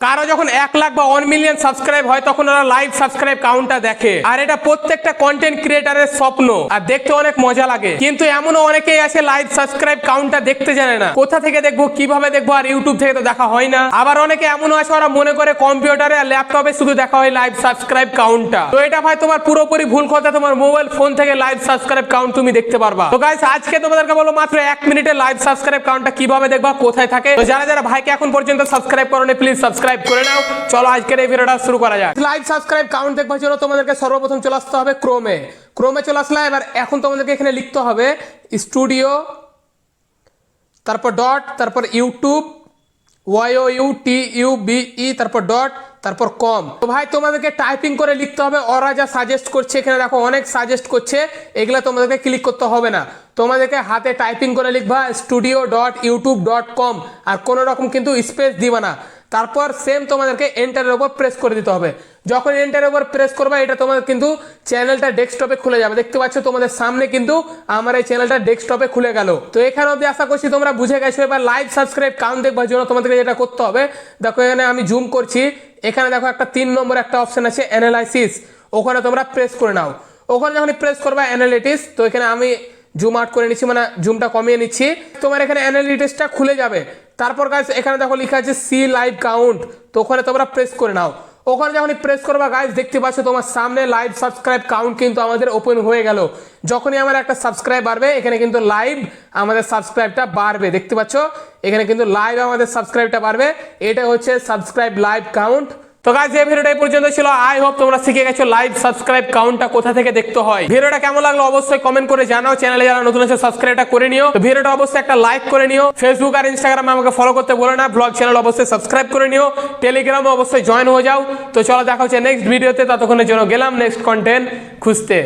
কারো যখন 1 লাখ বা 1 মিলিয়ন সাবস্ক্রাইব হয় তখন ওরা লাইভ সাবস্ক্রাইব কাউন্টটা দেখে। আর এটা প্রত্যেকটা কন্টেন্ট ক্রিয়েটারের স্বপ্ন, আর দেখতে অনেক মজা লাগে। কিন্তু এমনও অনেকেই আছে লাইভ সাবস্ক্রাইব কাউন্টটা দেখতে জানে না, কোথা থেকে দেখবো, কিভাবে দেখবো, আর ইউটিউব থেকে তো দেখা হয় না। আবার অনেকে এমনও আছে ওরা মনে করে কম্পিউটারে আর ল্যাপটপে শুধু দেখা হয় লাইভ সাবস্ক্রাইব কাউন্টটা। তো এটা ভাই তোমার পুরোপুরি ভুল কথা। তোমার মোবাইল ফোন থেকে লাইভ সাবস্ক্রাইব কাউন্ট তুমি দেখতে পারবা। তো গাইস আজকে তোমাদেরকে বলবো মাত্র 1 মিনিটে লাইভ সাবস্ক্রাইব কাউন্টটা কিভাবে দেখবা, কোথায় থাকে। তো যারা যারা ভাইকে এখন পর্যন্ত সাবস্ক্রাইব করোনি প্লিজ সাবস্ক্রাইব করে নাও। চলো আজকের এই ভিডিওটা শুরু করা যাক। লাইভ সাবস্ক্রাইব কাউন্ট দেখবার জন্য তোমাদেরকে সর্বপ্রথম চলে আসতে হবে ক্রোমে চলে আসলে এবার এখন তোমাদেরকে এখানে লিখতে হবে স্টুডিও, তারপর ডট, তারপর ইউটিউব YOUTUBE, তারপর ডট, তারপর কম। তো ভাই তোমাদেরকে টাইপিং করে লিখতে হবে। ওরা যা সাজেস্ট করছে এখানে দেখো অনেক সাজেস্ট করছে, এগুলা তোমাদেরকে ক্লিক করতে হবে না। তোমাদেরকে হাতে টাইপিং করে লিখবা studio.youtube.com, আর কোনো রকম কিন্তু স্পেস দিবা না। তারপর সেম তোমাদেরকে এন্টারের উপর প্রেস করে দিতে হবে। যখন এন্টারের উপর প্রেস করবে এটা তোমাদের কিন্তু চ্যানেলটা ডেস্কটপে খুলে যাবে। দেখতে পাচ্ছ তোমাদের সামনে কিন্তু আমার এই চ্যানেলটা ডেস্কটপে খুলে গেল। তো এখানে অবধি আশা করছি তোমরা বুঝে গেছো। এবার লাইভ সাবস্ক্রাইব কাউন্ট দেখবার জন্য তোমাদেরকে যেটা করতে হবে, দেখো এখানে আমি জুম করছি, এখানে দেখো একটা 3 নম্বর একটা অপশন আছে অ্যানালাইসিস, ওখানে তোমরা প্রেস করে নাও। ওখানে যখন প্রেস করবা অ্যানালিটিক্স, তো এখানে আমি জুম আউট করে নিচ্ছি, মানে জুমটা কমিয়ে নিচ্ছি। তোমার এখানে অ্যানালিটিক্সটা খুলে যাবে। তারপর গাইস এখানে দেখো লেখা আছে সি লাইভ কাউন্ট, তো ওখানে তোমরা প্রেস করে নাও। ওখানে যখন প্রেস করবা গাইস দেখতে পাচ্ছ তোমার সামনে লাইভ সাবস্ক্রাইব কাউন্ট কিন্তু আমাদের ওপেন হয়ে গেল। যখনই আমার একটা সাবস্ক্রাইব বাড়বে এখানে কিন্তু লাইভ আমাদের সাবস্ক্রাইবটা বাড়বে। দেখতে পাচ্ছ এখানে কিন্তু লাইভ আমাদের সাবস্ক্রাইবটা বাড়বে। এটা হচ্ছে সাবস্ক্রাইব লাইভ কাউন্ট। তো গাইস এই ভিডিওটা এই পর্যন্ত ছিল। আই হোপ তোমরা শিখে গেছো লাইভ সাবস্ক্রাইব কাউন্টটা কোথা থেকে দেখতে হয়। ভিডিওটা কেমন লাগলো অবশ্যই কমেন্ট করে জানাও। চ্যানেলে যারা নতুন আছে সাবস্ক্রাইবটা করে নিও। তো ভিডিওটা অবশ্যই একটা লাইক করে নিও। ফেসবুক আর ইনস্টাগ্রামে আমাকে ফলো করতে বলো না। ব্লগ চ্যানেল অবশ্যই সাবস্ক্রাইব করে নিও। টেলিগ্রামে অবশ্যই জয়েন হয়ে যাও। তো চলো দেখা হচ্ছে নেক্সট ভিডিওতে। ততক্ষণের জন্য গেলাম নেক্সট কন্টেন্ট খুঁজতে।